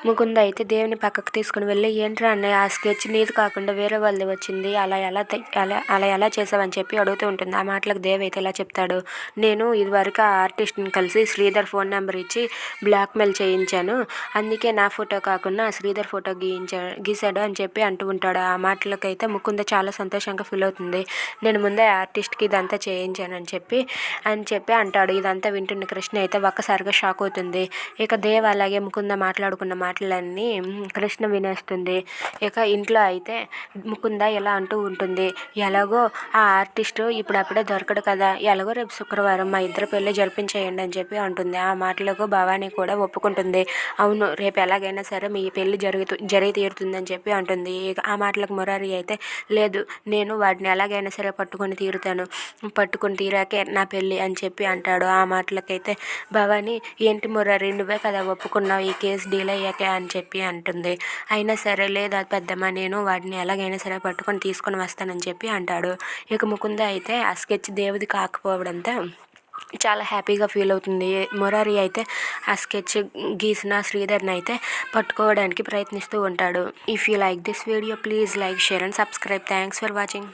ముకుంద అయితే దేవిని పక్కకు తీసుకుని వెళ్ళి, ఏంట్రా అన్నయ్య ఆ స్కెచ్ నీది కాకుండా వేరే వాళ్ళది వచ్చింది, అలా ఎలా చేసావని చెప్పి అడుగుతూ ఉంటుంది. ఆ మాటలకు దేవి అయితే ఇలా చెప్తాడు, నేను ఇదివరకు ఆ ఆర్టిస్ట్ని కలిసి శ్రీధర్ ఫోన్ నెంబర్ ఇచ్చి బ్లాక్మెయిల్ చేయించాను, అందుకే నా ఫోటో కాకుండా శ్రీధర్ ఫోటో గీశాడు అని చెప్పి అంటూ ఉంటాడు. ఆ మాటలకైతే ముకుంద చాలా సంతోషంగా ఫీల్ అవుతుంది. నేను ముందే ఆర్టిస్ట్కి ఇదంతా చేయించానని చెప్పి అంటాడు. ఇదంతా వింటున్న కృష్ణ అయితే ఒక్కసారిగా షాక్ అవుతుంది. ఇక దేవ్ అలాగే ముకుంద మాట్లాడుకున్న మాటలన్నీ కృష్ణ వినేస్తుంది. ఇక ఇంట్లో అయితే ముకుంద ఎలా అంటూ ఉంటుంది, ఎలాగో ఆ ఆర్టిస్టు ఇప్పుడప్పుడే దొరకడు కదా, ఎలాగో రేపు శుక్రవారం మా ఇద్దరు పెళ్ళి జరిపించేయండి అని చెప్పి అంటుంది. ఆ మాటలకు భవానీ కూడా ఒప్పుకుంటుంది. అవును, రేపు ఎలాగైనా సరే మీ పెళ్ళి జరిగి తీరుతుందని చెప్పి అంటుంది. ఇక ఆ మాటలకు మురారి అయితే, లేదు, నేను వాడిని ఎలాగైనా సరే పట్టుకొని తీరాకే నా పెళ్ళి అని చెప్పి అంటాడు. ఆ మాటలకైతే భవానీ, ఏంటి మురారి, నువ్వే కదా ఒప్పుకున్నావు ఈ కేసు డీల్ అయ్యాకే అని చెప్పి అంటుంది. అయినా సరే లేదా పెద్దమ్మ, నేను వాడిని ఎలాగైనా సరే పట్టుకొని తీసుకొని వస్తానని చెప్పి అంటాడు. ఇక ముకుంద అయితే ఆ స్కెచ్ దేవుది కాకపోవడంతో చాలా హ్యాపీగా ఫీల్ అవుతుంది. మురారి అయితే ఆ స్కెచ్ గీసిన శ్రీధర్ని అయితే పట్టుకోవడానికి ప్రయత్నిస్తూ ఉంటాడు. If you like this video please like, share and subscribe. Thanks for watching.